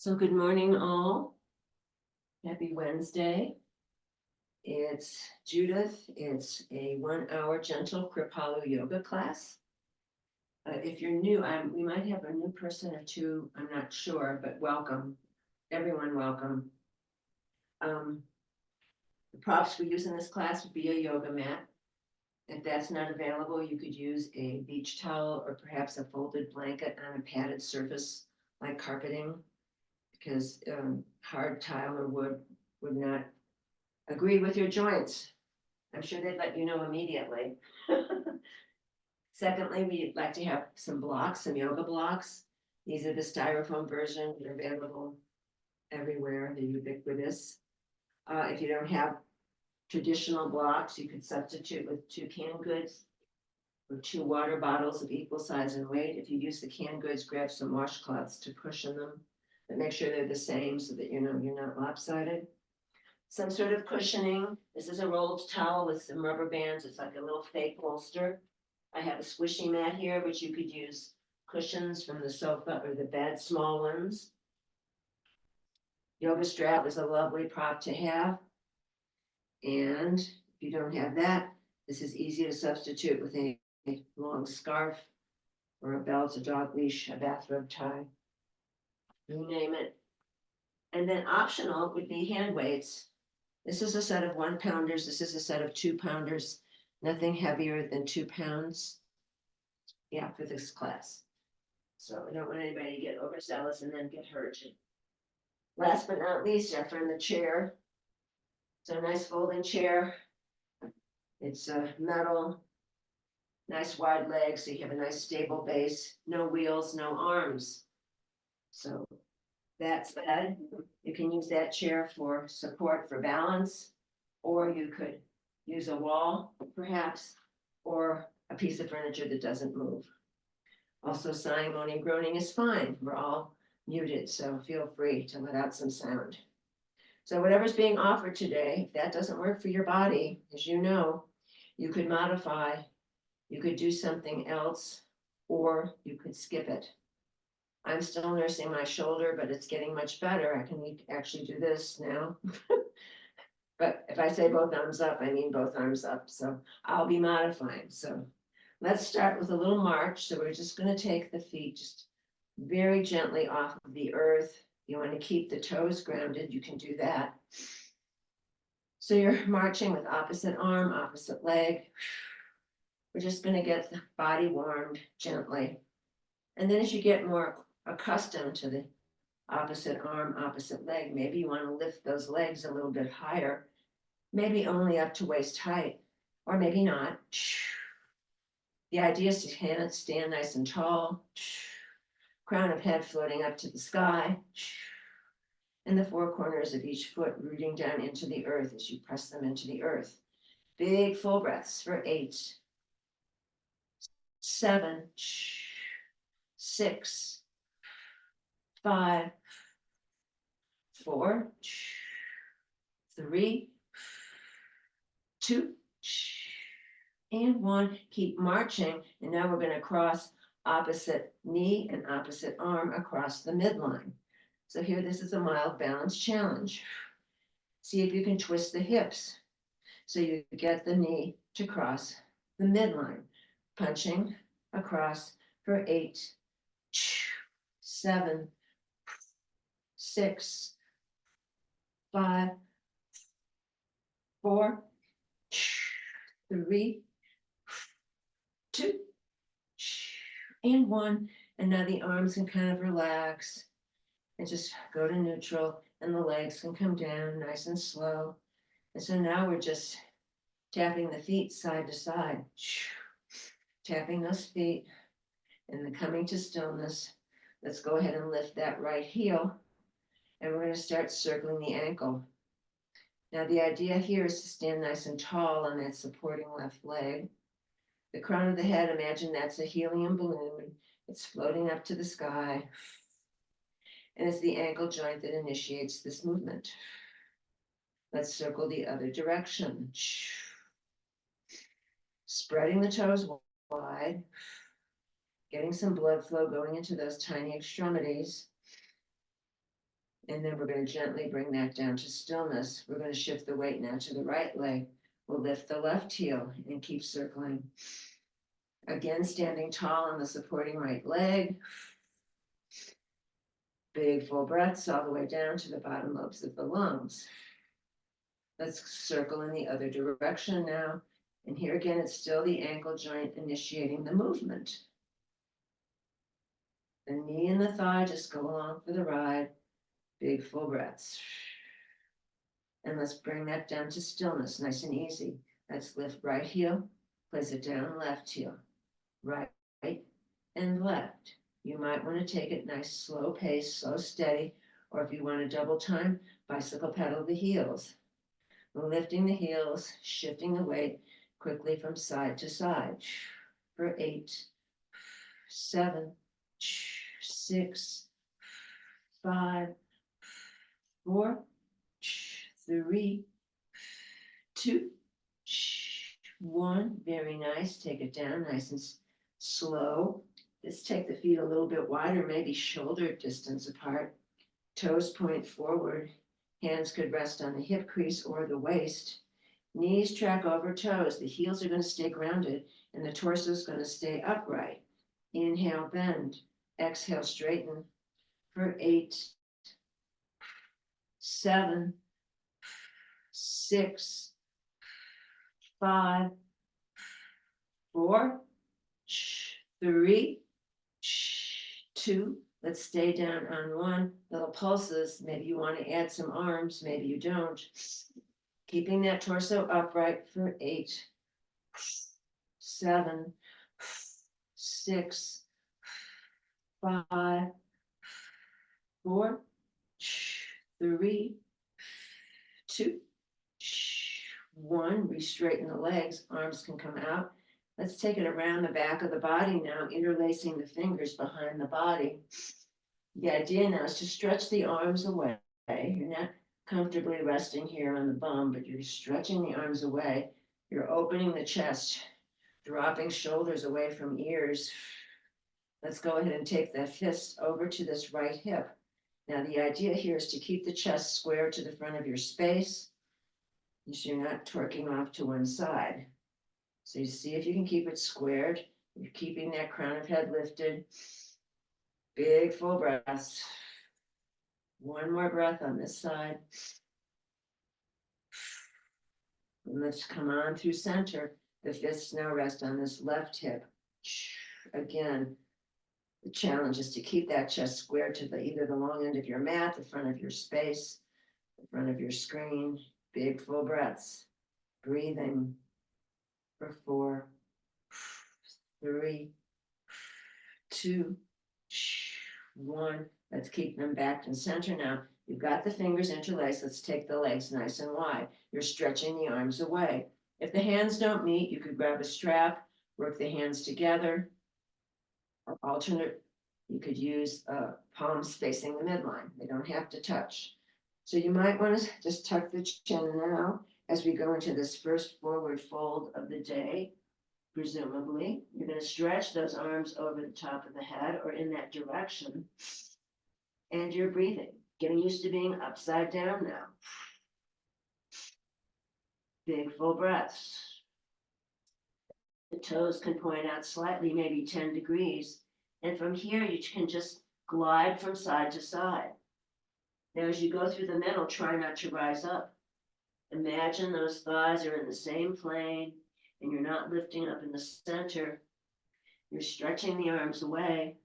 So good morning, all. Happy Wednesday. It's Judith. It's a 1-hour gentle Kripalu Yoga class. If you're new, we might have a new person or two. I'm not sure, but welcome. Everyone, welcome. The props we use in this class would be a yoga mat. If that's not available, you could use a beach towel or perhaps a folded blanket on a padded surface like carpeting, because hard tile or wood would not agree with your joints. I'm sure they'd let you know immediately. Secondly, we'd like to have some blocks, some yoga blocks. These are the styrofoam version. They're available everywhere. They're ubiquitous. If you don't have traditional blocks, you could substitute with 2 canned goods or 2 water bottles of equal size and weight. If you use the canned goods, grab some washcloths to cushion them, but make sure they're the same so that you're not lopsided. Some sort of cushioning. This is a rolled towel with some rubber bands. It's like a little fake bolster. I have a squishy mat here, which you could use cushions from the sofa or the bed, small ones. Yoga strap is a lovely prop to have. And if you don't have that, this is easy to substitute with a long scarf or a belt, a dog leash, a bathrobe tie, you name it. And then optional would be hand weights. This is a set of 1-pounders. This is a set of 2-pounders. Nothing heavier than 2 pounds. Yeah, for this class. So I don't want anybody to get overzealous and then get hurt. Last but not least, our friend the chair. It's a nice folding chair. It's a metal, nice wide legs, so you have a nice stable base. No wheels, no arms. So that said, you can use that chair for support, for balance, or you could use a wall, perhaps, or a piece of furniture that doesn't move. Also, sighing, moaning, groaning is fine. We're all muted, so feel free to let out some sound. So whatever's being offered today, if that doesn't work for your body, as you know, you could modify, you could do something else, or you could skip it. I'm still nursing my shoulder, but it's getting much better. I can actually do this now. But if I say both arms up, I mean both arms up. So I'll be modifying. So let's start with a little march. So we're just going to take the feet just very gently off of the earth. You want to keep the toes grounded. You can do that. So you're marching with opposite arm, opposite leg. We're just going to get the body warmed gently. And then as you get more accustomed to the opposite arm, opposite leg, maybe you want to lift those legs a little bit higher, maybe only up to waist height, or maybe not. The idea is to stand nice and tall, crown of head floating up to the sky, and the 4 corners of each foot rooting down into the earth as you press them into the earth. Big full breaths for 8, 7, 6, 5, 4, 3, 2, and 1. Keep marching. And now we're going to cross opposite knee and opposite arm across the midline. So here, this is a mild balance challenge. See if you can twist the hips so you get the knee to cross the midline. Punching across for 8, 7, 6, 5, 4, 3, 2, and 1. And now the arms can kind of relax and just go to neutral, and the legs can come down nice and slow. And so now we're just tapping the feet side to side, tapping those feet, and then coming to stillness. Let's go ahead and lift that right heel, and we're going to start circling the ankle. Now the idea here is to stand nice and tall on that supporting left leg. The crown of the head, imagine that's a helium balloon. It's floating up to the sky. And it's the ankle joint that initiates this movement. Let's circle the other direction. Spreading the toes wide, getting some blood flow going into those tiny extremities. And then we're going to gently bring that down to stillness. We're going to shift the weight now to the right leg. We'll lift the left heel and keep circling. Again, standing tall on the supporting right leg. Big full breaths all the way down to the bottom lobes of the lungs. Let's circle in the other direction now. And here again, it's still the ankle joint initiating the movement. The knee and the thigh just go along for the ride. Big full breaths. And let's bring that down to stillness, nice and easy. Let's lift right heel, place it down, left heel, right and left. You might want to take it nice, slow pace, slow, steady, or if you want to double time, bicycle pedal the heels. Lifting the heels, shifting the weight quickly from side to side. For 8, 7, 6, 5, 4, 3, 2, 1. Very nice. Take it down nice and slow. Let's take the feet a little bit wider, maybe shoulder distance apart. Toes point forward. Hands could rest on the hip crease or the waist. Knees track over toes. The heels are going to stay grounded and the torso is going to stay upright. Inhale, bend. Exhale, straighten. For 8, 7, 6, 5, 4, 3, 2. Let's stay down on 1. Little pulses. Maybe you want to add some arms. Maybe you don't. Keeping that torso upright for 8, 7, 6, 5, 4, 3, 2, 1. Re-straighten the legs. Arms can come out. Let's take it around the back of the body now, interlacing the fingers behind the body. The idea now is to stretch the arms away. You're not comfortably resting here on the bum, but you're stretching the arms away. You're opening the chest, dropping shoulders away from ears. Let's go ahead and take that fist over to this right hip. Now, the idea here is to keep the chest square to the front of your space, so you're not torquing off to one side. So you see if you can keep it squared. You're keeping that crown of head lifted. Big full breaths. One more breath on this side. And let's come on through center. The fists now rest on this left hip. Again, the challenge is to keep that chest square to either the long end of your mat, the front of your space, the front of your screen. Big full breaths. Breathing. For 4, 3, 2, 1. Let's keep them back in center now. You've got the fingers interlaced. Let's take the legs nice and wide. You're stretching the arms away. If the hands don't meet, you could grab a strap, work the hands together, or alternate. You could use palms facing the midline. They don't have to touch. So you might want to just tuck the chin now. As we go into this first forward fold of the day, presumably, you're going to stretch those arms over the top of the head or in that direction. And you're breathing, getting used to being upside down now. Big full breaths. The toes can point out slightly, maybe 10 degrees. And from here, you can just glide from side to side. Now, as you go through the middle, try not to rise up. Imagine those thighs are in the same plane and you're not lifting up in the center. You're stretching the arms away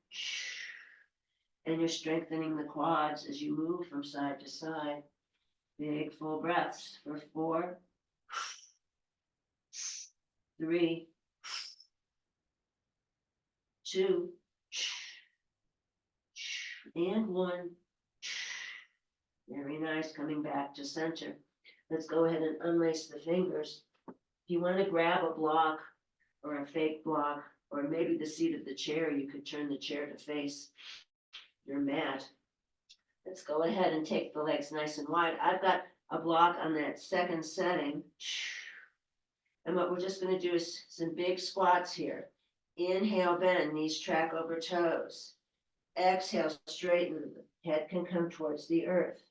and you're strengthening the quads as you move from side to side. Big full breaths for 4, 3, 2, and 1. Very nice. Coming back to center. Let's go ahead and unlace the fingers. If you want to grab a block or a fake block, or maybe the seat of the chair, you could turn the chair to face your mat. Let's go ahead and take the legs nice and wide. I've got a block on that second setting. And what we're just going to do is some big squats here. Inhale, bend, knees track over toes. Exhale, straighten, Head can come towards the earth.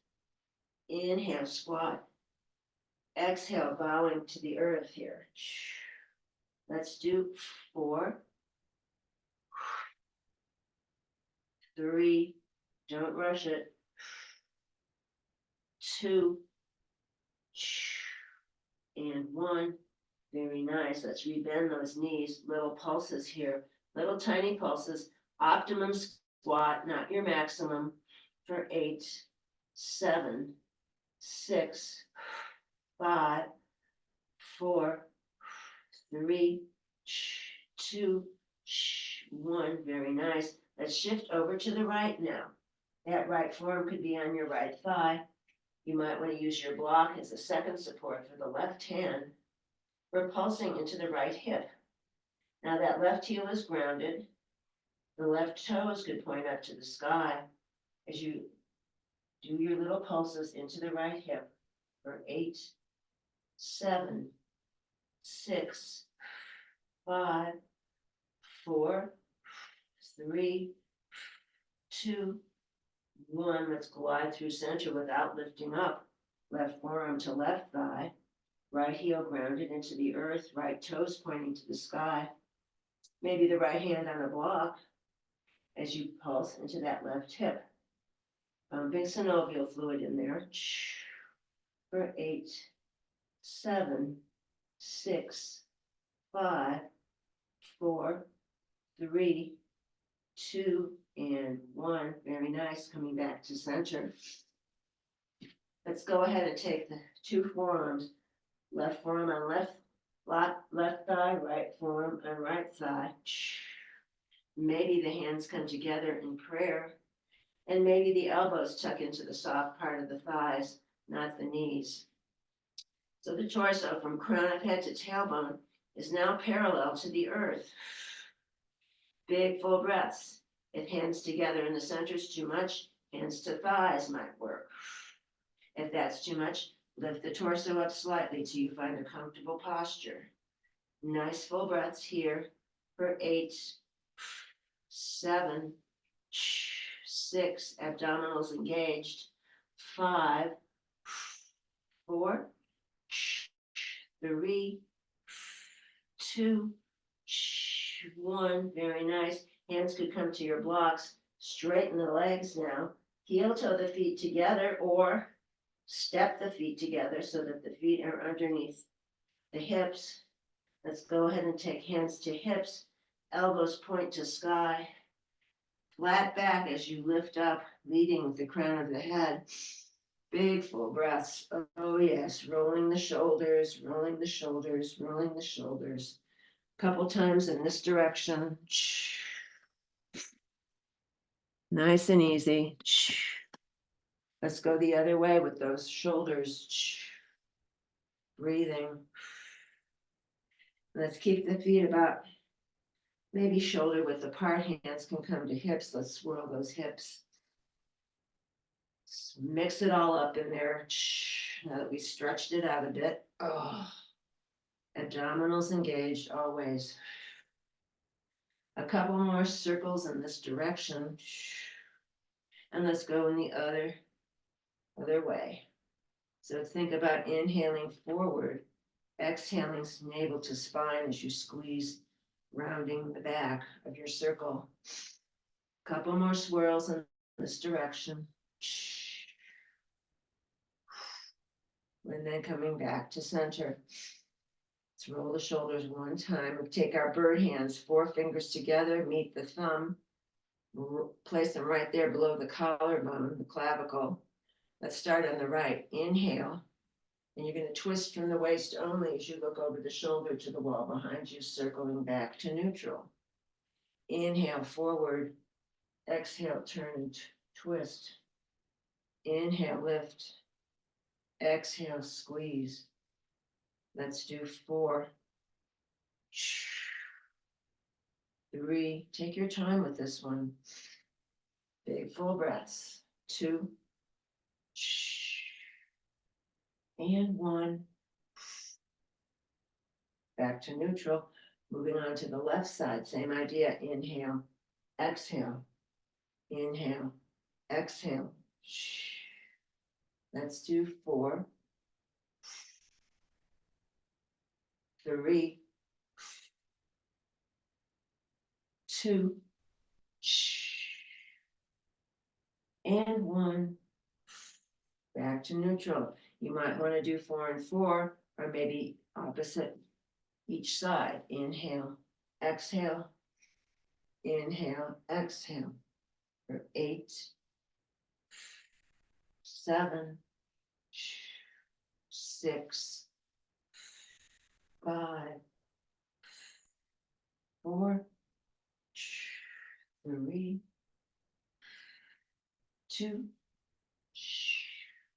Inhale, squat. Exhale, bowing to the earth here. Let's do 4, 3, don't rush it. 2, and 1. Very nice. Let's rebend those knees. Little pulses here. Little tiny pulses. Optimum squat, not your maximum. For 8, 7, 6, 5, 4, 3, 2, 1. Very nice. Let's shift over to the right now. That right forearm could be on your right thigh. You might want to use your block as a second support for the left hand, repulsing into the right hip. Now that left heel is grounded. The left toes could point up to the sky as you do your little pulses into the right hip for 8, 7, 6, 5, 4, 3, 2, 1. Let's glide through center without lifting up. Left forearm to left thigh. Right heel grounded into the earth. Right toes pointing to the sky. Maybe the right hand on a block as you pulse into that left hip. Pumping synovial fluid in there. For 8, 7, 6, 5, 4, 3, 2, and 1. Very nice. Coming back to center. Let's go ahead and take the 2 forearms. Left forearm on left thigh, right forearm on right thigh. Maybe the hands come together in prayer, and maybe the elbows tuck into the soft part of the thighs, not the knees. So the torso from crown of head to tailbone is now parallel to the earth. Big full breaths. If hands together in the center is too much, hands to thighs might work. If that's too much, lift the torso up slightly till you find a comfortable posture. Nice full breaths here for 8, 7, 6, abdominals engaged, 5, 4, 3, 2, 1. Very nice. Hands could come to your blocks. Straighten the legs now. Heel toe the feet together or step the feet together so that the feet are underneath the hips. Let's go ahead and take hands to hips. Elbows point to sky. Flat back as you lift up, leading with the crown of the head. Big full breaths. Oh yes, rolling the shoulders, rolling the shoulders, rolling the shoulders. Couple times in this direction. Nice and easy. Let's go the other way with those shoulders. Breathing. Let's keep the feet about maybe shoulder width apart. Hands can come to hips. Let's swirl those hips. Mix it all up in there. Now that we stretched it out a bit. Oh. Abdominals engaged always. A couple more circles in this direction. And let's go in the other way. So think about inhaling forward, exhaling navel to spine as you squeeze, rounding the back of your circle. Couple more swirls in this direction. And then coming back to center. Let's roll the shoulders one time. We take our bird hands, 4 fingers together, meet the thumb. Place them right there below the collarbone, the clavicle. Let's start on the right. Inhale. And you're going to twist from the waist only as you look over the shoulder to the wall behind you, circling back to neutral. Inhale, forward. Exhale, turn and twist. Inhale, lift. Exhale, squeeze. Let's do 4. 3. Take your time with this one. Big full breaths. 2. And 1. Back to neutral. Moving on to the left side. Same idea. Inhale. Exhale. Inhale. exhale. Let's do 4, 3, 2, and 1. Back to neutral. You might want to do 4 and 4, or maybe opposite each side. Inhale, exhale, inhale, exhale. For 8, 7, 6, 5, 4, 3, 2,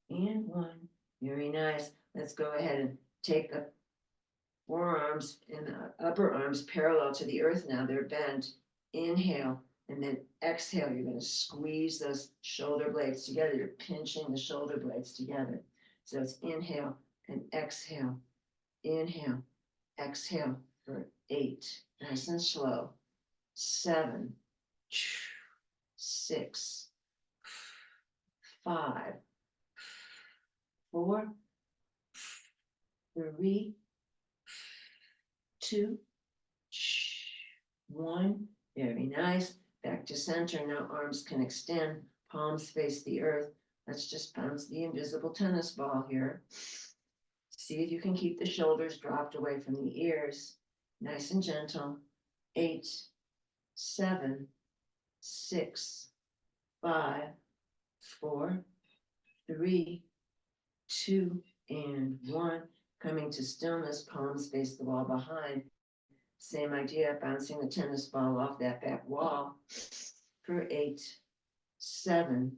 and 1. Very nice. Let's go ahead and take the forearms and the upper arms parallel to the earth now. They're bent. Inhale, and then exhale. You're going to squeeze those shoulder blades together. You're pinching the shoulder blades together. So it's inhale and exhale. Inhale, exhale for 8. Nice and slow. 7, 6, 5, 4, 3, 2, 1. Very nice. Back to center. Now arms can extend. Palms face the earth. Let's just bounce the invisible tennis ball here. See if you can keep the shoulders dropped away from the ears. Nice and gentle. 8, 7, 6, 5, 4, 3, 2, and 1. Coming to stillness, palms face the wall behind. Same idea, bouncing the tennis ball off that back wall for 8, 7,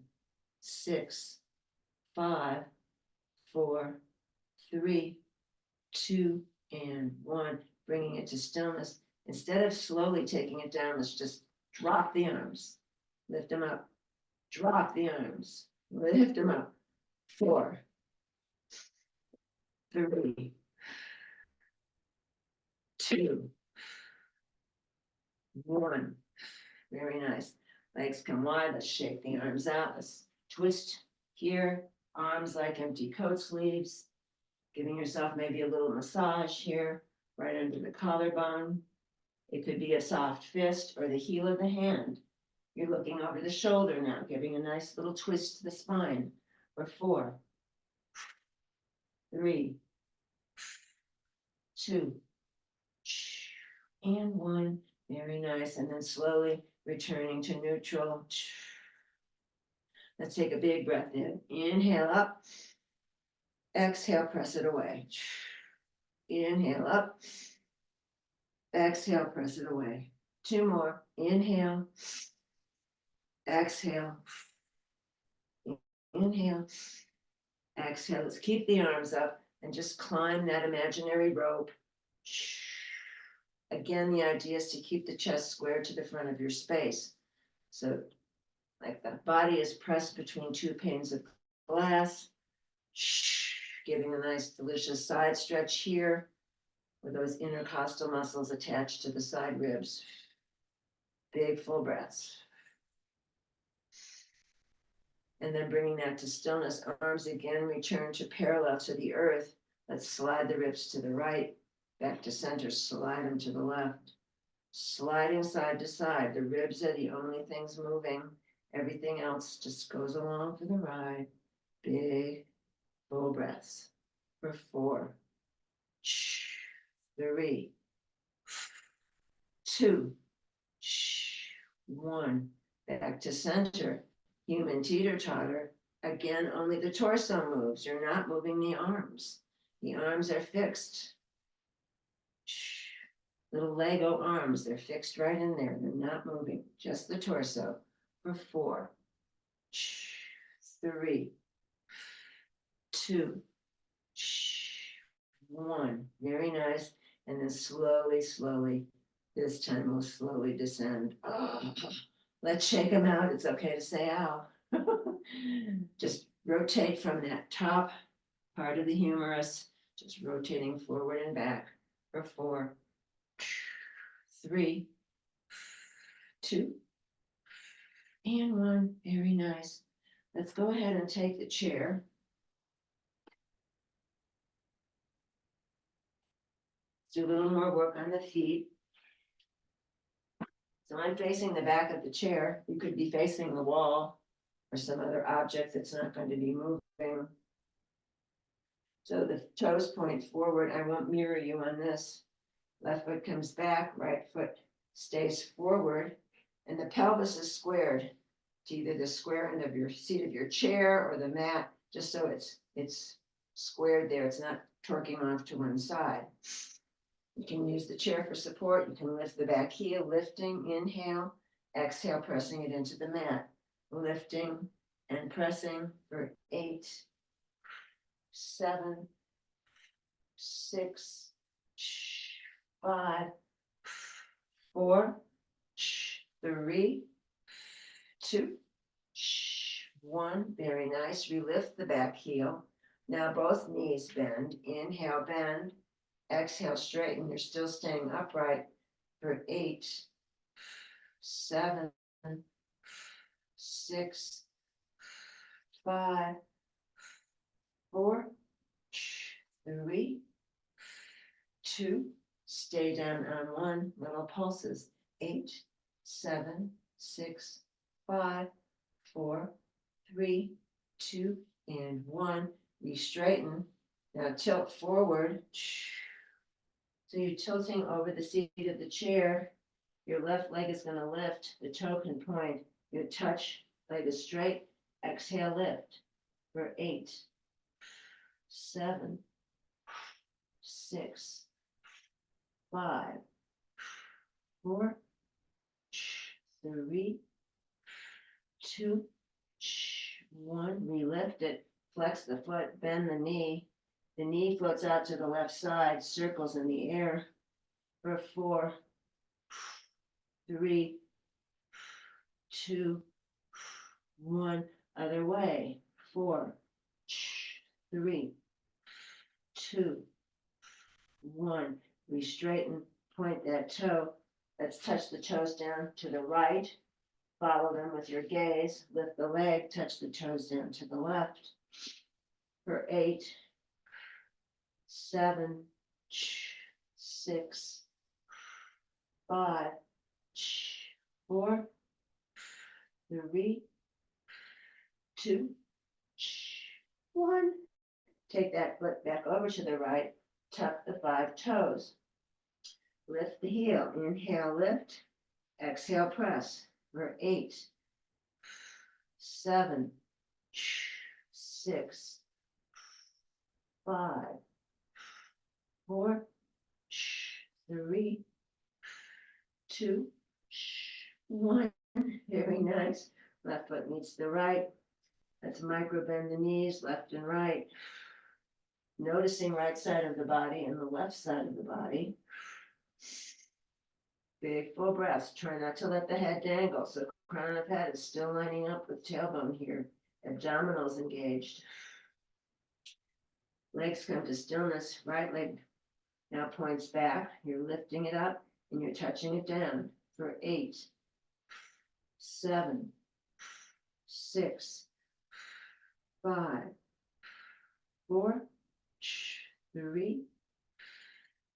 6, 5, 4, 3, 2, and 1. Bringing it to stillness. Instead of slowly taking it down, let's just drop the arms. Lift them up. Drop the arms. Lift them up. 4, 3, 2, 1. Very nice. Legs come wide. Let's shake the arms out. Let's twist here. Arms like empty coat sleeves. Giving yourself maybe a little massage here, right under the collarbone. It could be a soft fist or the heel of the hand. You're looking over the shoulder now, giving a nice little twist to the spine. For 4, 3, 2, and 1. Very nice. And then slowly returning to neutral. Let's take a big breath in. Inhale up. Exhale, press it away. Inhale up. Exhale, press it away. 2 more. Inhale. Exhale. Inhale. Exhale. Let's keep the arms up and just climb that imaginary rope. Again, the idea is to keep the chest square to the front of your space. So like the body is pressed between 2 panes of glass, giving a nice delicious side stretch here with those intercostal muscles attached to the side ribs. Big full breaths. And then bringing that to stillness, arms again return to parallel to the earth. Let's slide the ribs to the right, back to center, slide them to the left. Sliding side to side. The ribs are the only things moving. Everything else just goes along for the ride. Big, full breaths. For 4, 3, 2, 1. Back to center. Human teeter-totter. Again, only the torso moves. You're not moving the arms. The arms are fixed. Little Lego arms. They're fixed right in there. They're not moving. Just the torso. For 4, 3, 2, 1. Very nice. And then slowly, slowly, this time we'll slowly descend. Oh, let's shake them out. It's okay to say ow. Just rotate from that top part of the humerus, just rotating forward and back for 4, 3, 2, and 1. Very nice. Let's go ahead and take the chair. Do a little more work on the feet. So I'm facing the back of the chair. You could be facing the wall or some other object that's not going to be moving. So the toes point forward. I won't mirror you on this. Left foot comes back, right foot stays forward, and the pelvis is squared to either the square end of your seat of your chair or the mat, just so it's squared there. It's not torquing off to one side. You can use the chair for support. You can lift the back heel, lifting, inhale, exhale, pressing it into the mat, lifting and pressing for 8, 7, 6, 5, 4, 3, 2, 1. Very nice. Relift the back heel. Now both knees bend. Inhale, bend. Exhale, straighten. You're still staying upright for 8, 7, 6, 5, 4, 3, 2. Stay down on 1. Little pulses. 8, 7, 6, 5, 4, 3, 2, and 1. We straighten. Now tilt forward. So you're tilting over the seat of the chair. Your left leg is going to lift. The toe can point. You touch, leg is straight. Exhale, lift for 8, 7, 6, 5, 4, 3, 2, 1. Relift it. Flex the foot. Bend the knee. The knee floats out to the left side. Circles in the air for 4, 3, 2, 1. Other way. 4, 3, 2, 1. We straighten. Point that toe. Let's touch the toes down to the right. Follow them with your gaze. Lift the leg. Touch the toes down to the left. For 8, 7, 6, 5, 4, 3, 2, 1. Take that foot back over to the right. Tuck the 5 toes. Lift the heel. Inhale, lift. Exhale, press. For 8, 7, 6, 5, 4, 3, 2, 1. Very nice. Left foot meets the right. Let's micro bend the knees, left and right. Noticing right side of the body and the left side of the body. Big full breaths. Try not to let the head dangle. So crown of head is still lining up with tailbone here. Abdominals engaged. Legs come to stillness. Right leg now points back. You're lifting it up and you're touching it down for 8, 7, 6, 5, 4, 3,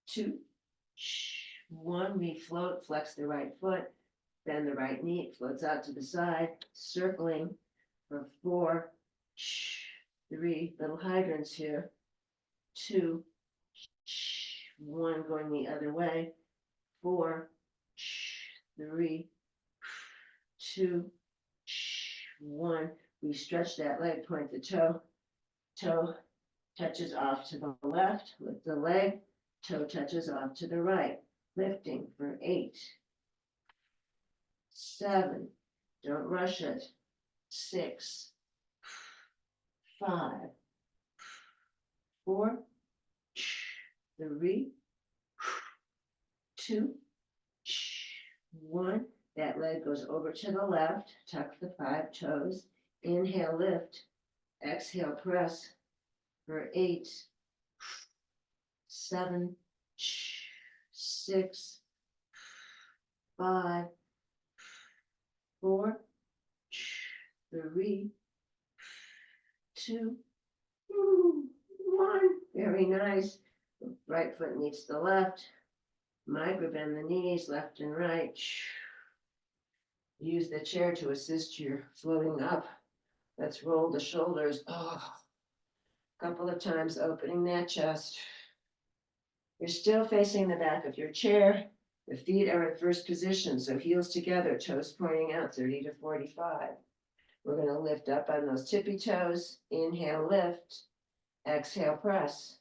2, 1. We float, flex the right foot, bend the right knee, it floats out to the side, circling for 4, 3, little hydrants here, 2, 1, going the other way, 4, 3, 2, 1. We stretch that leg, point the toe, toe touches off to the left, lift the leg, toe touches off to the right, lifting for 8, 7, don't rush it, 6, 5, 4, 3, 2, 1. That leg goes over to the left, tuck the 5 toes, inhale, lift, exhale, press for 8, 7, 6, 5, 4, 3, 2, 1. Very nice. Right foot meets the left. Micro bend the knees, left and right. Use the chair to assist your floating up. Let's roll the shoulders. Oh, a couple of times opening that chest. You're still facing the back of your chair. The feet are in first position, so heels together, toes pointing out 30 to 45. We're going to lift up on those tippy toes. Inhale, lift. Exhale, press.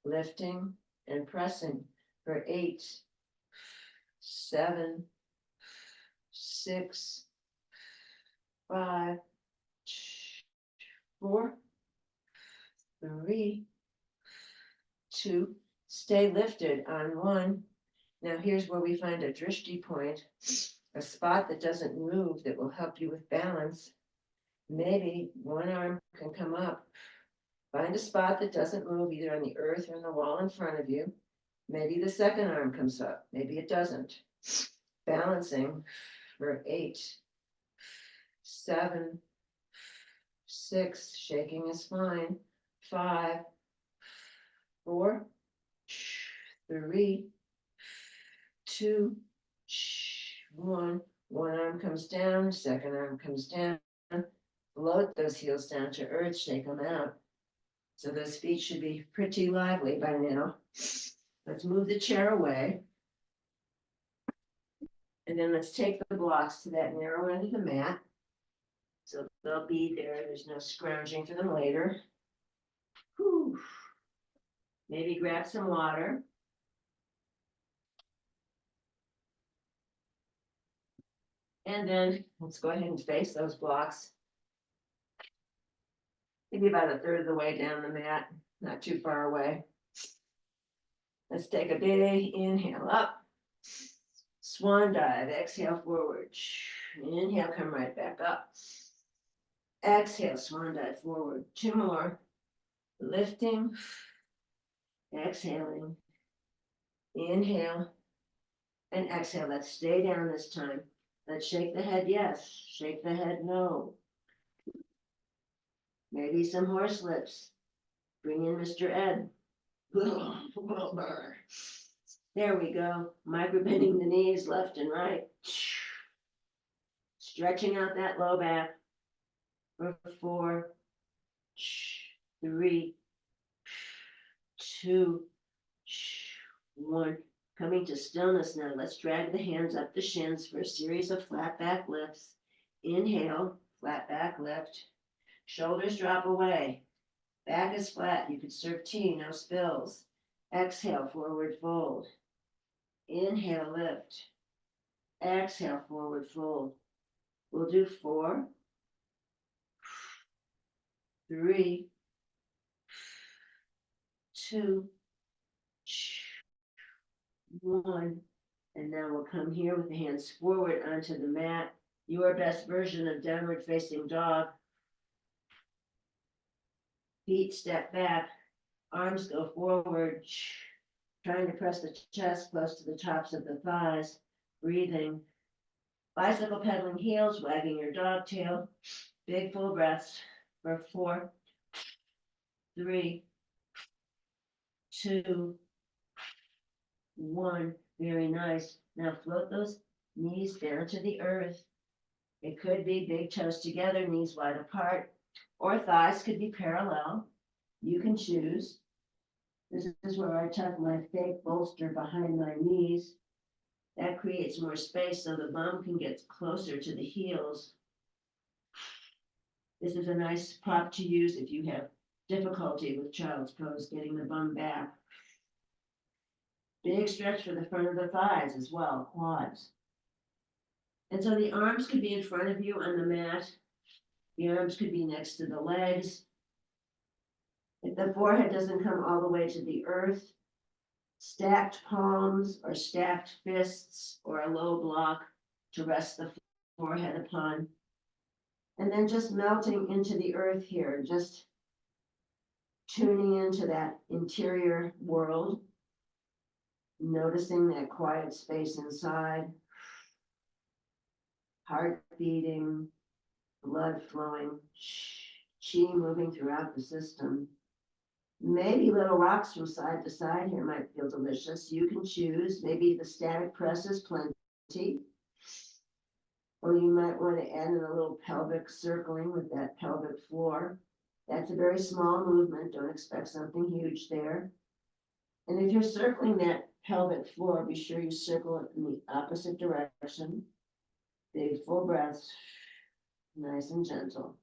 Lifting and pressing for 8, 7, 6, 5, 4, 3, 2. Stay lifted on 1. Now here's where we find a drishti point, a spot that doesn't move that will help you with balance. Maybe one arm can come up. Find a spot that doesn't move either on the earth or on the wall in front of you. Maybe the second arm comes up. Maybe it doesn't. Balancing for 8, 7, 6. Shaking is fine. 5, 4, 3, 2, 1. One arm comes down, second arm comes down. Float those heels down to earth, shake them out. So those feet should be pretty lively by now. Let's move the chair away. And then let's take the blocks to that narrow end of the mat. So they'll be there. There's no scrounging for them later. Whew. Maybe grab some water. And then let's go ahead and face those blocks. Maybe about a third of the way down the mat, not too far away. Let's take a big inhale up. Swan dive, exhale forward. Inhale, come right back up. Exhale, swan dive forward. 2 more. Lifting, exhaling. Inhale and exhale. Let's stay down this time. Let's shake the head yes, shake the head no. Maybe some horse lips. Bring in Mr. Ed. There we go. Micro bending the knees left and right. Stretching out that low back for 4, 3, 2, 1. Coming to stillness now. Let's drag the hands up the shins for a series of flat back lifts. Inhale, flat back lift. Shoulders drop away. Back is flat. You could serve tea, no spills. Exhale, forward fold. Inhale, lift. Exhale, forward fold. We'll do 4, 3, 2, 1. And now we'll come here with the hands forward onto the mat. Your best version of downward facing dog. Feet step back, arms go forward, trying to press the chest close to the tops of the thighs, breathing. Bicycle pedaling heels, wagging your dog tail. Big full breaths for 4, 3, 2, 1. Very nice. Now float those knees down to the earth. It could be big toes together, knees wide apart, or thighs could be parallel. You can choose. This is where I tuck my fake bolster behind my knees. That creates more space so the bum can get closer to the heels. This is a nice prop to use if you have difficulty with child's pose, getting the bum back. Big stretch for the front of the thighs as well, quads. And so the arms could be in front of you on the mat. The arms could be next to the legs. If the forehead doesn't come all the way to the earth, stacked palms or stacked fists or a low block to rest the forehead upon. And then just melting into the earth here, just tuning into that interior world, noticing that quiet space inside, heart beating, blood flowing. Chi moving throughout the system. Maybe little rocks from side to side here might feel delicious. You can choose. Maybe the static press is plenty. Or you might want to add in a little pelvic circling with that pelvic floor. That's a very small movement. Don't expect something huge there. And if you're circling that pelvic floor, be sure you circle it in the opposite direction. Big full breaths, nice and gentle.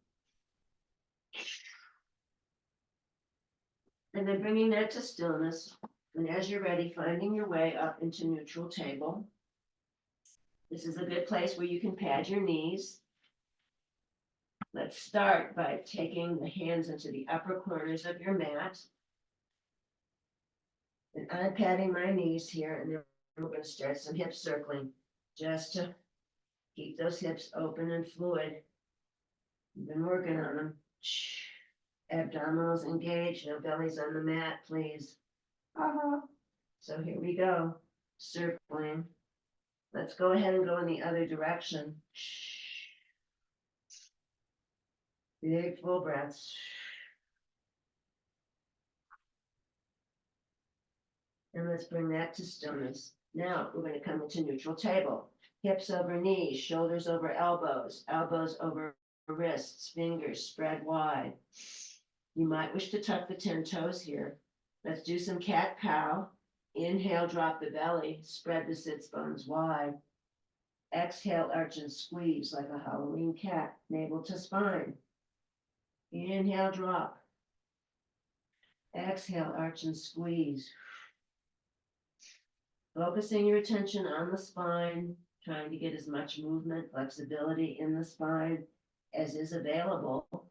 And then bringing that to stillness. And as you're ready, finding your way up into neutral table. This is a good place where you can pad your knees. Let's start by taking the hands into the upper corners of your mat. And I'm padding my knees here, and then we're going to start some hip circling, just to keep those hips open and fluid. We've been working on them. Abdominals engaged, no bellies on the mat, please. So here we go, circling. Let's go ahead and go in the other direction. Big full breaths. And let's bring that to stillness. Now we're going to come into neutral table. Hips over knees, shoulders over elbows, elbows over wrists, fingers spread wide. You might wish to tuck the 10 toes here. Let's do some cat-cow. Inhale, drop the belly, spread the sits bones wide. Exhale, arch and squeeze like a Halloween cat, navel to spine. Inhale, drop. Exhale, arch and squeeze. Focusing your attention on the spine, trying to get as much movement, flexibility in the spine as is available.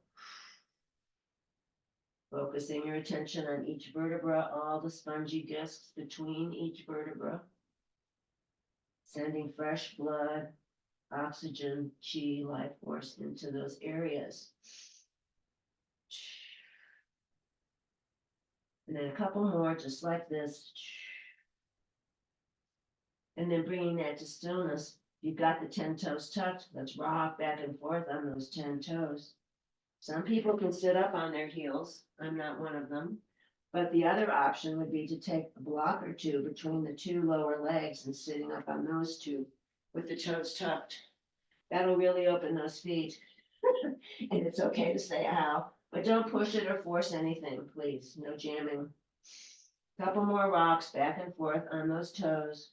Focusing your attention on each vertebra, all the spongy discs between each vertebra. Sending fresh blood, oxygen, chi, life force into those areas. And then a couple more just like this. And then bringing that to stillness. You've got the 10 toes tucked. Let's rock back and forth on those 10 toes. Some people can sit up on their heels. I'm not one of them. But the other option would be to take a block or two between the two lower legs and sitting up on those two with the toes tucked. That'll really open those feet. And it's okay to say ow, but don't push it or force anything, please. No jamming. Couple more rocks back and forth on those toes.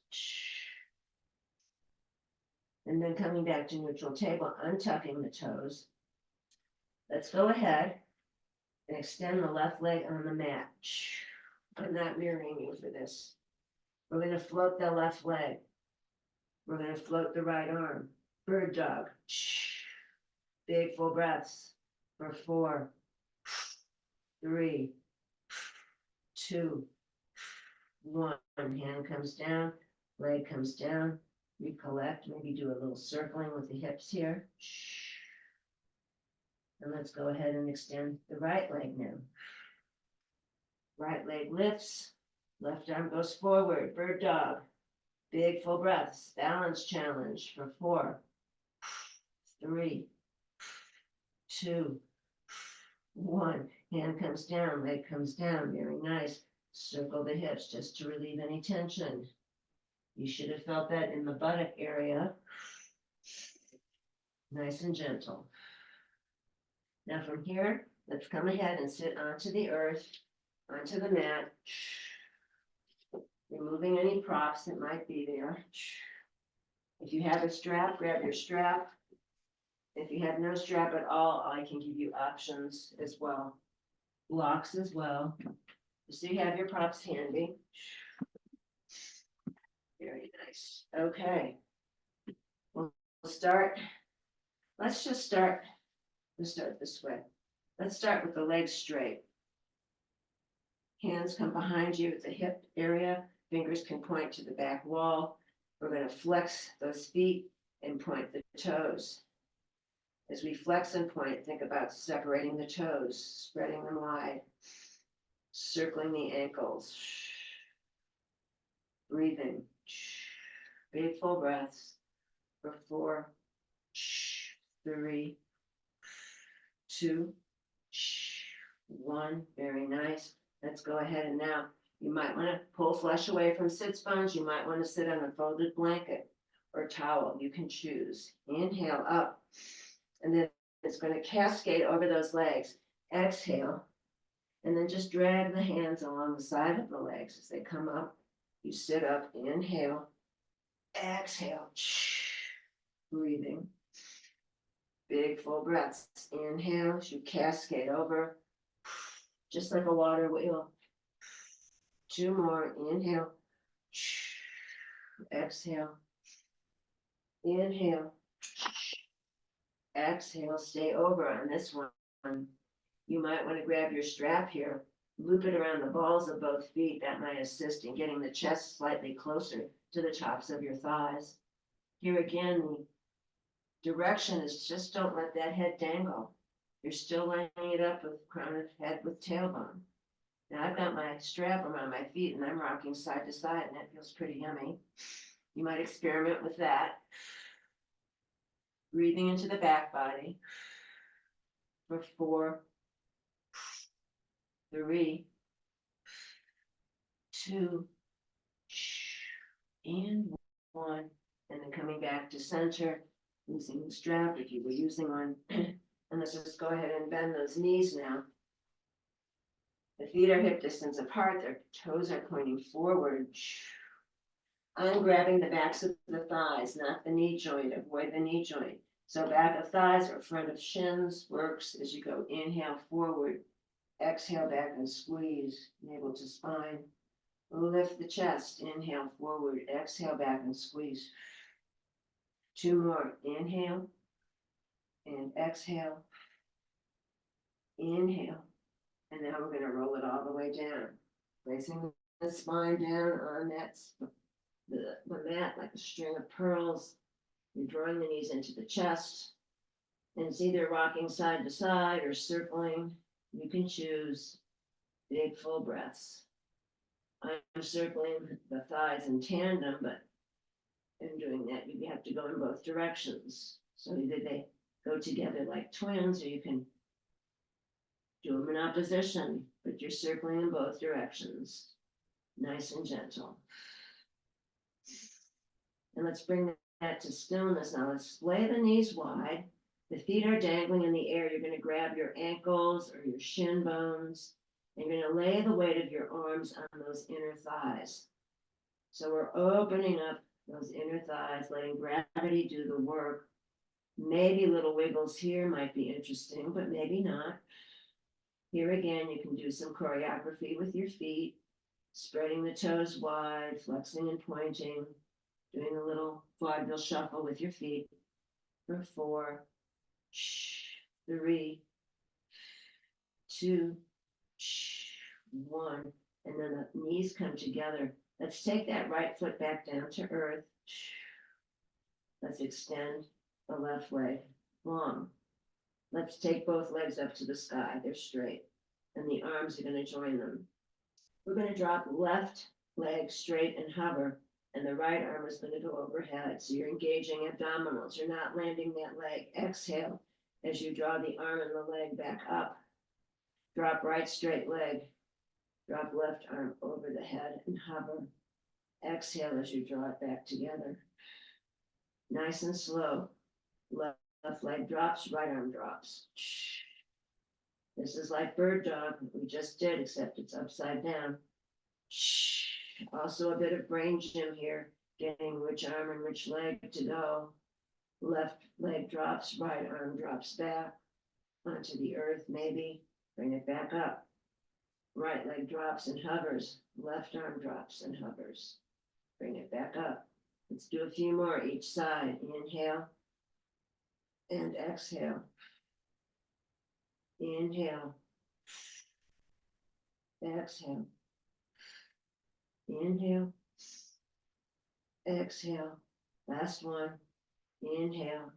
And then coming back to neutral table, untucking the toes. Let's go ahead and extend the left leg on the mat. I'm not mirroring you for this. We're going to float the left leg. We're going to float the right arm. Bird dog. Big full breaths for 4, 3, 2, 1. Hand comes down, leg comes down. Recollect, maybe do a little circling with the hips here. And let's go ahead and extend the right leg now. Right leg lifts, left arm goes forward, bird dog. Big full breaths, balance challenge for 4, 3, 2, 1. Hand comes down, leg comes down, very nice. Circle the hips just to relieve any tension. You should have felt that in the buttock area. Nice and gentle. Now from here, let's come ahead and sit onto the earth, onto the mat, removing any props that might be there. If you have a strap, grab your strap. If you have no strap at all, I can give you options as well. Blocks as well. So you have your props handy. Very nice. Okay. We'll start. Let's start this way. Let's start with the legs straight. Hands come behind you at the hip area. Fingers can point to the back wall. We're going to flex those feet and point the toes. As we flex and point, think about separating the toes, spreading them wide, circling the ankles, breathing. Big full breaths for 4, 3, 2, 1. Very nice. Let's go ahead and now you might want to pull flesh away from sits bones. You might want to sit on a folded blanket or towel. You can choose. Inhale up, and then it's going to cascade over those legs. Exhale, and then just drag the hands along the side of the legs as they come up. You sit up. Inhale, exhale, breathing. Big full breaths. Inhale as you cascade over, just like a water wheel. 2 more. Inhale. Exhale. Inhale. Exhale. Stay over on this one. You might want to grab your strap here, loop it around the balls of both feet. That might assist in getting the chest slightly closer to the tops of your thighs. Here again, the direction is just don't let that head dangle. You're still lining it up with crown of head with tailbone. Now I've got my strap around my feet and I'm rocking side to side and it feels pretty yummy. You might experiment with that. Breathing into the back body for 4, 3, 2, and 1. And then coming back to center, using the strap if you were using one. And let's just go ahead and bend those knees now. The feet are hip distance apart, their toes are pointing forward. I'm grabbing the backs of the thighs, not the knee joint. Avoid the knee joint. So back of thighs or front of shins works as you go. Inhale forward, exhale back and squeeze, navel to spine. Lift the chest, inhale forward, exhale back and squeeze. 2 more. Inhale and exhale. Inhale. And now we're going to roll it all the way down, placing the spine down on the mat like a string of pearls. You're drawing the knees into the chest, and it's either rocking side to side or circling. You can choose. Big full breaths. I'm circling the thighs in tandem, but in doing that, you have to go in both directions. So either they go together like twins, or you can do them in opposition, but you're circling in both directions. Nice and gentle. And let's bring that to stillness now. Let's splay the knees wide. The feet are dangling in the air. You're going to grab your ankles or your shin bones, and you're going to lay the weight of your arms on those inner thighs. So we're opening up those inner thighs, letting gravity do the work. Maybe little wiggles here might be interesting, but maybe not. Here again, you can do some choreography with your feet, spreading the toes wide, flexing and pointing, doing a little vaudeville shuffle with your feet for 4, 3, 2, 1. And then the knees come together. Let's take that right foot back down to earth. Let's extend the left leg long. Let's take both legs up to the sky. They're straight. And the arms are going to join them. We're going to drop left leg straight and hover. And the right arm is going to go overhead. So you're engaging abdominals. You're not landing that leg. Exhale as you draw the arm and the leg back up. Drop right straight leg. Drop left arm over the head and hover. Exhale as you draw it back together. Nice and slow. Left leg drops, right arm drops. This is like bird dog we just did, except it's upside down. Also a bit of brain gym here, getting which arm and which leg to go. Left leg drops, right arm drops back onto the earth, maybe. Bring it back up. Right leg drops and hovers. Left arm drops and hovers. Bring it back up. Let's do a few more each side. Inhale and exhale. Inhale. Exhale. Inhale. Exhale. Last one. Inhale.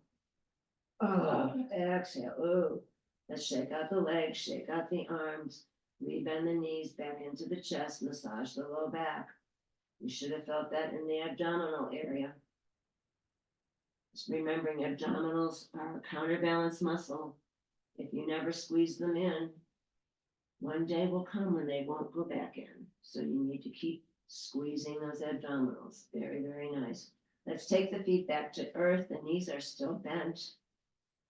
Oh, exhale. Oh, let's shake out the legs, shake out the arms, rebend the knees back into the chest, massage the low back. You should have felt that in the abdominal area. Just remembering abdominals are a counterbalance muscle. If you never squeeze them in, One day will come when they won't go back in. So you need to keep squeezing those abdominals. Very, very nice. Let's take the feet back to earth. The knees are still bent.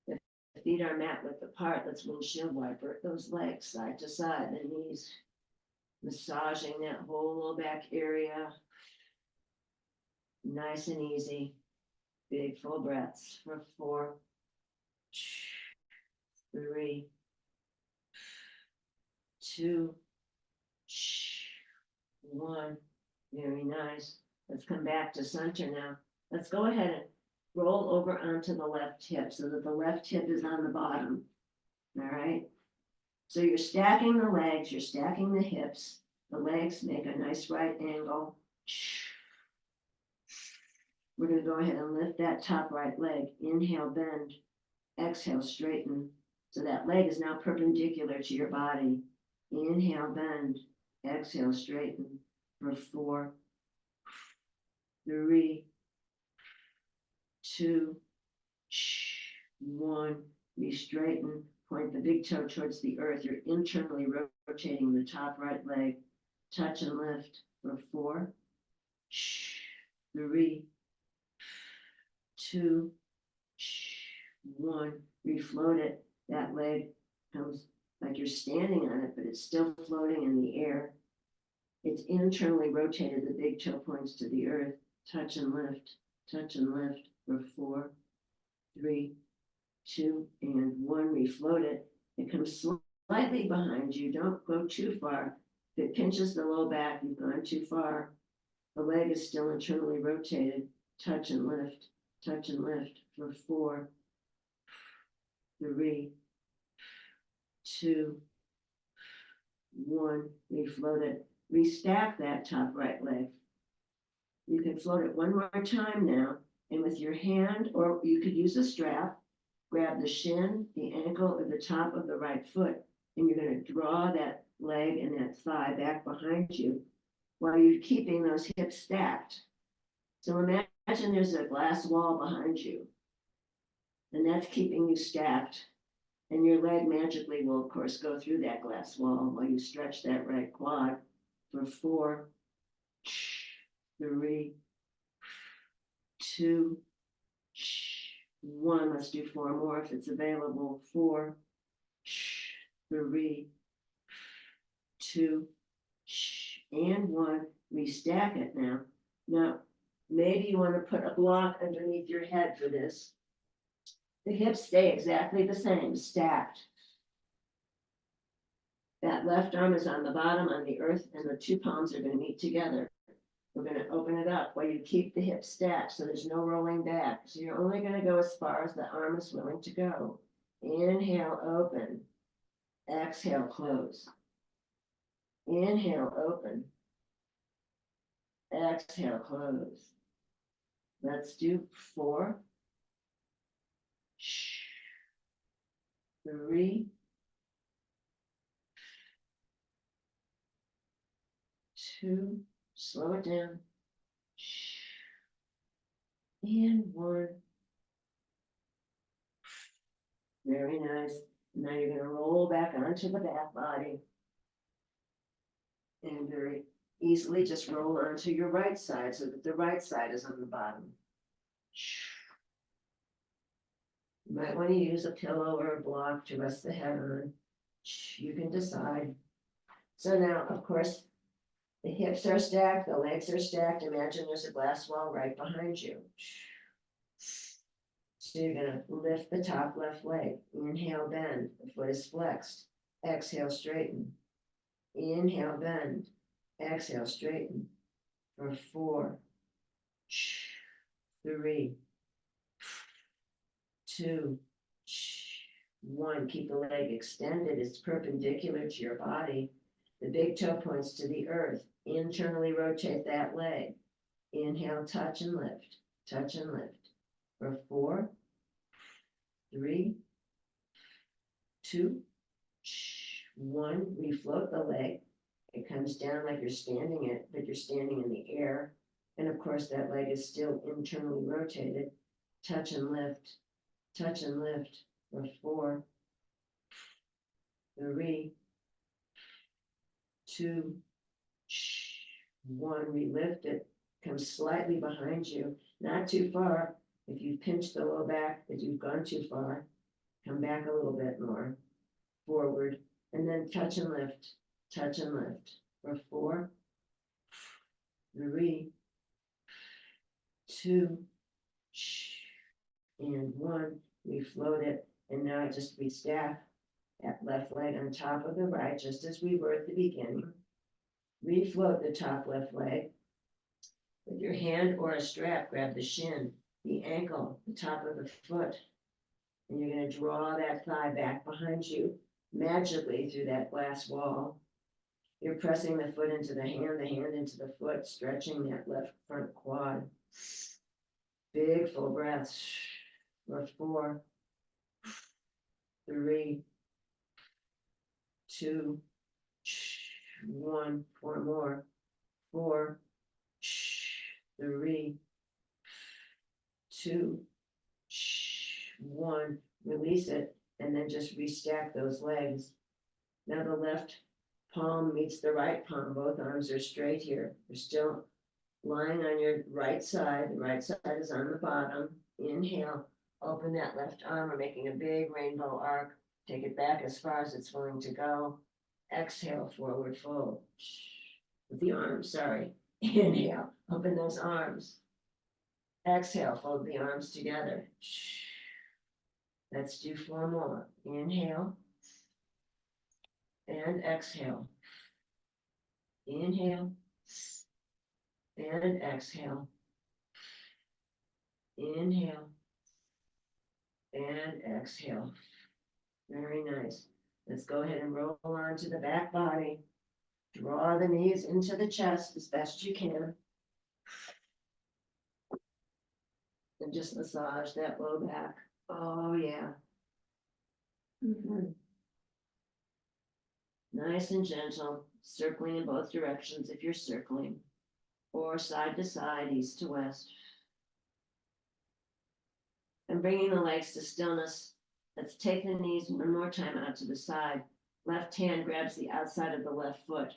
The feet are mat width apart. Let's windshield wiper those legs side to side. The knees massaging that whole low back area. Nice and easy. Big full breaths for 4, 3, 2, 1. Very nice. Let's come back to center now. Let's go ahead and roll over onto the left hip so that the left hip is on the bottom. All right. So you're stacking the legs, you're stacking the hips. The legs make a nice right angle. We're going to go ahead and lift that top right leg. Inhale, bend. Exhale, straighten. So that leg is now perpendicular to your body. Inhale, bend. Exhale, straighten for 4, 3, 2, 1. Re-straighten. Point the big toe towards the earth. You're internally rotating the top right leg. Touch and lift for 4, 3, 2, 1. Refloat it. That leg comes like you're standing on it, but it's still floating in the air. It's internally rotated. The big toe points to the earth. Touch and lift for 4, 3, 2, and 1. Refloat it. It comes slightly behind you. Don't go too far. If it pinches the low back, you've gone too far. The leg is still internally rotated. Touch and lift for 4, 3, 2, 1. Refloat it. Restack that top right leg. You can float it one more time now, and with your hand, or you could use a strap, grab the shin, the ankle, or the top of the right foot, and you're going to draw that leg and that thigh back behind you while you're keeping those hips stacked. So imagine there's a glass wall behind you, and that's keeping you stacked. And your leg magically will, of course, go through that glass wall while you stretch that right quad for 4, 3, 2, 1. Let's do 4 more if it's available. 4, 3, 2, and 1. Restack it now. Now, maybe you want to put a block underneath your head for this. The hips stay exactly the same, stacked. That left arm is on the bottom on the earth, and the 2 palms are going to meet together. We're going to open it up while you keep the hips stacked so there's no rolling back. So you're only going to go as far as the arm is willing to go. Inhale, open. Exhale, close. Inhale, open. Exhale, close. Let's do 4, 3, 2, slow it down, and 1. Very nice. Now you're going to roll back onto the back body and very easily just roll onto your right side so that the right side is on the bottom. You might want to use a pillow or a block to rest the head on. You can decide. So now, of course, the hips are stacked, the legs are stacked. Imagine there's a glass wall right behind you. So you're going to lift the top left leg. Inhale, bend. The foot is flexed. Exhale, straighten. Inhale, bend. Exhale, straighten. For 4, 3, 2, 1. Keep the leg extended. It's perpendicular to your body. The big toe points to the earth. Internally rotate that leg. Inhale, touch and lift. Touch and lift. For 4, 3, 2, 1. Refloat the leg. It comes down like you're standing it, but you're standing in the air. And of course, that leg is still internally rotated. Touch and lift. Touch and lift. For 4, 3, 2, 1, relift it, come slightly behind you, not too far. If you pinch the low back, that you've gone too far, come back a little bit more, forward, and then touch and lift, for 4, 3, 2, and 1, we float it, and now just we stack that left leg on top of the right, just as we were at the beginning. Refloat the top left leg. With your hand or a strap, grab the shin, the ankle, the top of the foot, and you're going to draw that thigh back behind you magically through that glass wall. You're pressing the foot into the hand into the foot, stretching that left front quad. Big full breaths for 4, 3, 2, 1, 4 more, 4, 3, 2, 1, release it, and then just restack those legs. Now the left palm meets the right palm, both arms are straight here. You're still lying on your right side, the right side is on the bottom. Inhale, open that left arm, we're making a big rainbow arc, take it back as far as it's willing to go. Exhale, forward fold. With the arms, sorry. Inhale, open those arms. Exhale, fold the arms together. Let's do 4 more. Inhale and exhale. Inhale and exhale. Inhale and exhale. Very nice. Let's go ahead and roll onto the back body. Draw the knees into the chest as best you can. And just massage that low back. Oh, yeah. Nice and gentle, circling in both directions if you're circling, or side to side, east to west. And bringing the legs to stillness. Let's take the knees one more time out to the side. Left hand grabs the outside of the left foot.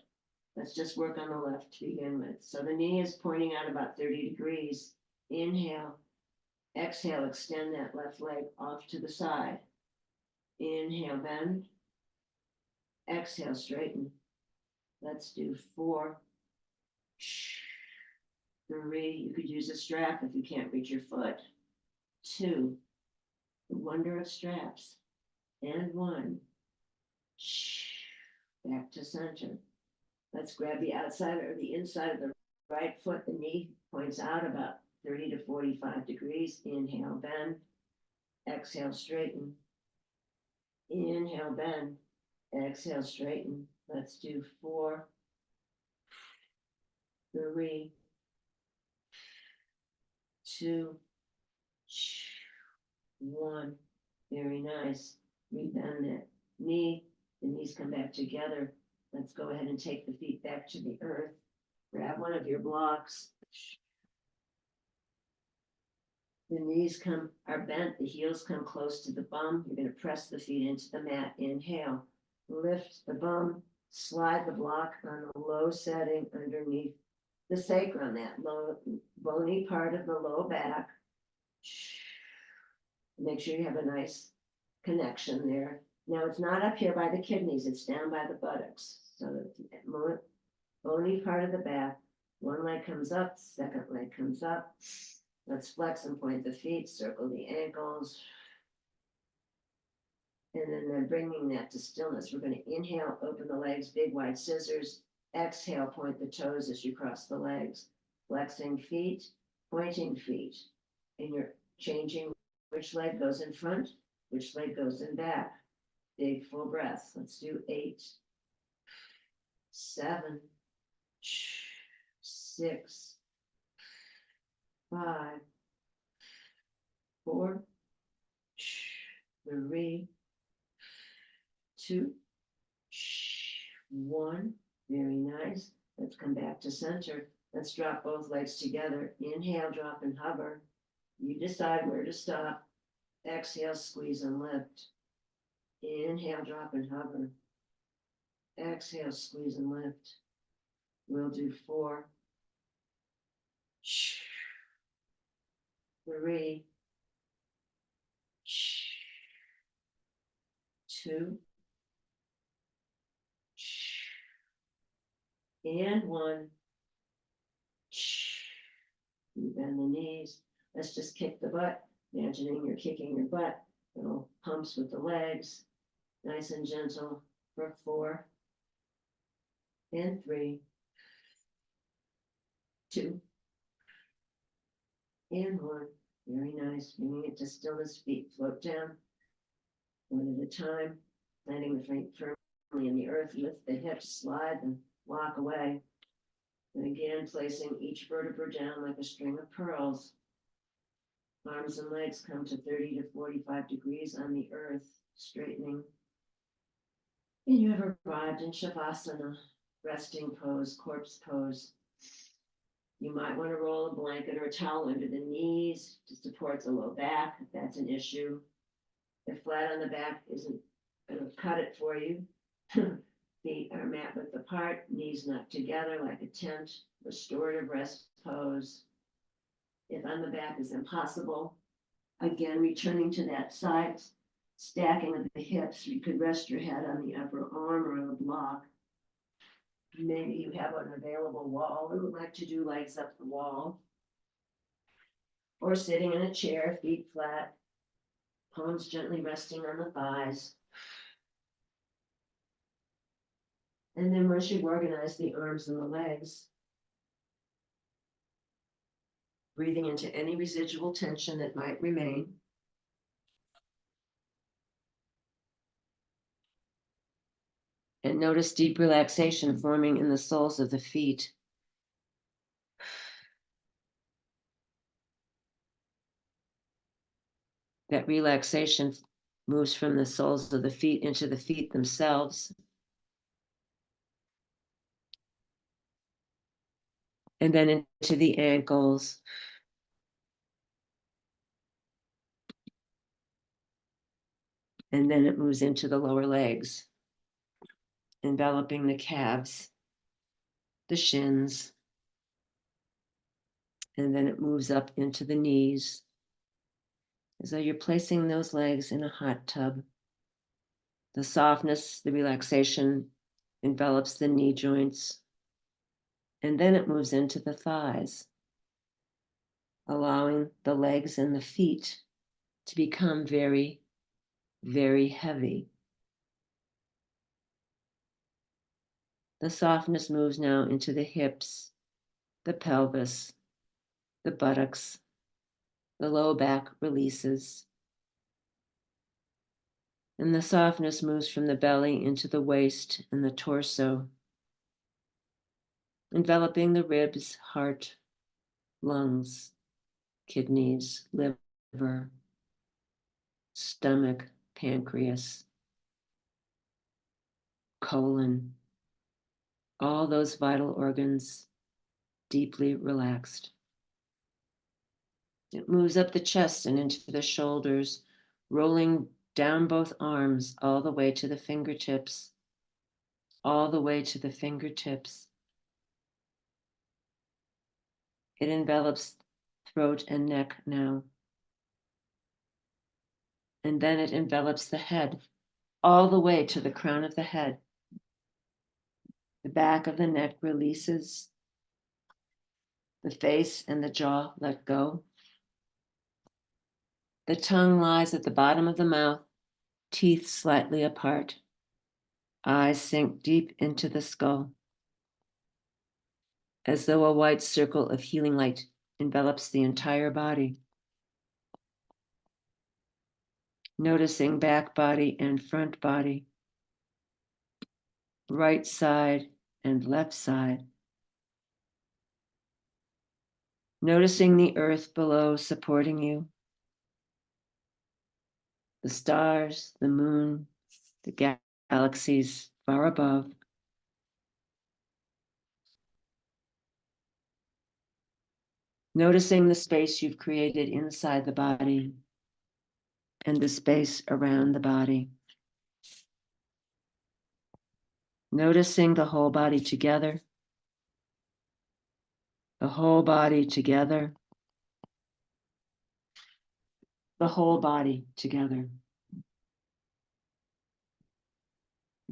Let's just work on the left to begin with. So the knee is pointing out about 30 degrees. Inhale. Exhale, extend that left leg off to the side. Inhale, bend. Exhale, straighten. Let's do 4, 3. You could use a strap if you can't reach your foot. 2. The wonder of straps. And 1. Back to center. Let's grab the outside or the inside of the right foot. The knee points out about 30 to 45 degrees. Inhale, bend. Exhale, straighten. Inhale, bend. Exhale, straighten. Let's do 4, 3, 2, 1. Very nice. Rebend that knee. The knees come back together. Let's go ahead and take the feet back to the earth. Grab one of your blocks. The knees are bent, the heels come close to the bum. You're going to press the feet into the mat. Inhale, lift the bum, slide the block on a low setting underneath the sacrum, that low bony part of the low back. Make sure you have a nice connection there. Now it's not up here by the kidneys, it's down by the buttocks. So the bony part of the back, one leg comes up, second leg comes up. Let's flex and point the feet, circle the ankles. And then bringing that to stillness, we're going to inhale, open the legs, big wide scissors. Exhale, point the toes as you cross the legs. Flexing feet, pointing feet. And you're changing which leg goes in front, which leg goes in back. Big full breaths. Let's do 8, 7, 6, 5, 4, 3, 2, 1. Very nice. Let's come back to center. Let's drop both legs together. Inhale, drop and hover. You decide where to stop. Exhale, squeeze and lift. Inhale, drop and hover. Exhale, squeeze and lift. We'll do 4. 3. 2. And 1. You bend the knees. Let's just kick the butt. Imagining you're kicking your butt. Little pumps with the legs. Nice and gentle for 4. And 3. 2. And 1. Very nice. Bringing it to stillness. Feet float down. 1 at a time. Landing the feet firmly in the earth. Lift the hips. Slide and walk away. And again, placing each vertebra down like a string of pearls. Arms and legs come to 30 to 45 degrees on the earth, straightening. And you have arrived in Shavasana, resting pose, corpse pose. You might want to roll a blanket or a towel under the knees to support the low back if that's an issue. If flat on the back isn't going to cut it for you, feet are mat width apart, knees not together like a tent, restorative rest pose. If on the back is impossible, again, returning to that side, stacking of the hips, you could rest your head on the upper arm or on a block. Maybe you have an available wall or would like to do legs up the wall. Or sitting in a chair, feet flat, palms gently resting on the thighs. And then once you've organized the arms and the legs, breathing into any residual tension that might remain. And notice deep relaxation forming in the soles of the feet. That relaxation moves from the soles of the feet into the feet themselves. And then into the ankles. And then it moves into the lower legs, enveloping the calves, the shins. And then it moves up into the knees, as though you're placing those legs in a hot tub. The softness, the relaxation envelops the knee joints. And then it moves into the thighs, allowing the legs and the feet to become very, very heavy. The softness moves now into the hips, the pelvis, the buttocks, the low back releases. And the softness moves from the belly into the waist and the torso, enveloping the ribs, heart, lungs, kidneys, liver, stomach, pancreas, colon, all those vital organs deeply relaxed. It moves up the chest and into the shoulders, rolling down both arms all the way to the fingertips, all the way to the fingertips. It envelops throat and neck now. And then it envelops the head all the way to the crown of the head. The back of the neck releases. The face and the jaw let go. The tongue lies at the bottom of the mouth, teeth slightly apart. Eyes sink deep into the skull, as though a white circle of healing light envelops the entire body. Noticing back body and front body, right side and left side. Noticing the earth below supporting you, the stars, the moon, the galaxies far above. Noticing the space you've created inside the body and the space around the body. Noticing the whole body together, the whole body together, the whole body together.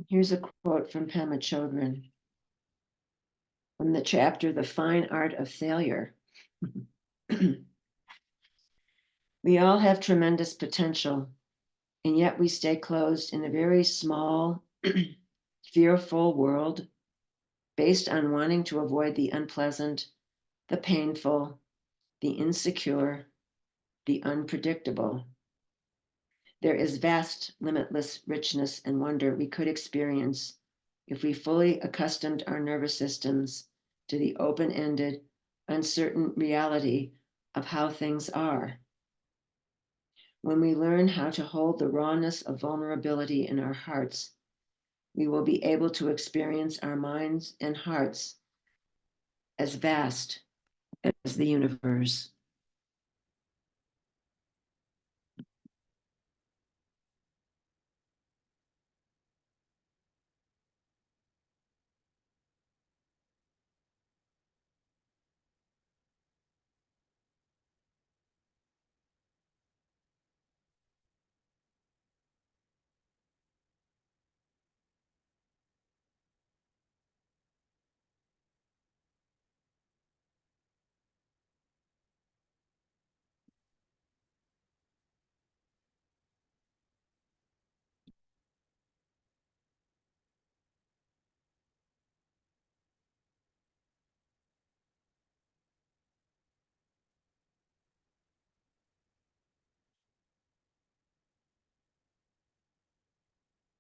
Here's a quote from Pema Chodron from the chapter, The Fine Art of Failure. We all have tremendous potential, and yet we stay closed in a very small, fearful world based on wanting to avoid the unpleasant, the painful, the insecure, the unpredictable. There is vast, limitless richness and wonder we could experience if we fully accustomed our nervous systems to the open-ended, uncertain reality of how things are. When we learn how to hold the rawness of vulnerability in our hearts, we will be able to experience our minds and hearts as vast as the universe.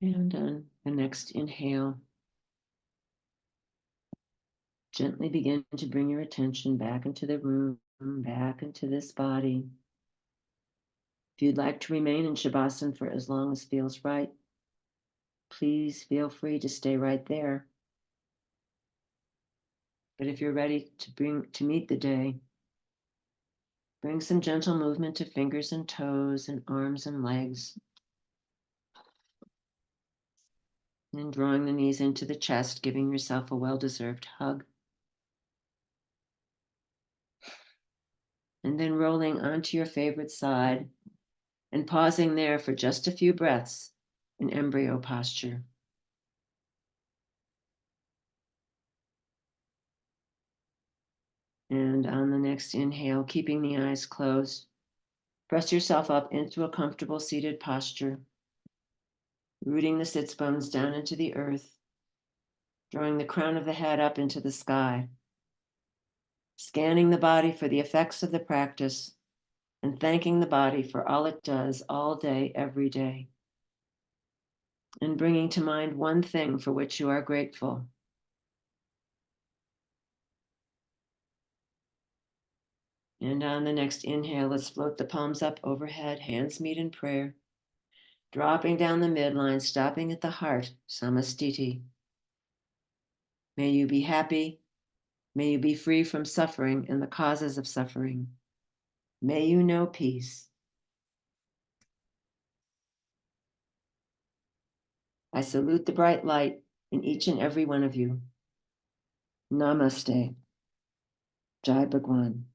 And on the next inhale, gently begin to bring your attention back into the room, back into this body. If you'd like to remain in Shavasana for as long as feels right, please feel free to stay right there. But if you're ready to meet the day, bring some gentle movement to fingers and toes and arms and legs. And drawing the knees into the chest, giving yourself a well-deserved hug. And then rolling onto your favorite side and pausing there for just a few breaths in embryo posture. And on the next inhale, keeping the eyes closed, press yourself up into a comfortable seated posture, rooting the sits bones down into the earth, drawing the crown of the head up into the sky, scanning the body for the effects of the practice, and thanking the body for all it does all day, every day, and bringing to mind one thing for which you are grateful. And on the next inhale, let's float the palms up overhead, hands meet in prayer, dropping down the midline, stopping at the heart, samastiti. May you be happy. May you be free from suffering and the causes of suffering. May you know peace. I salute the bright light in each and every one of you. Namaste. Jai Bhagwan.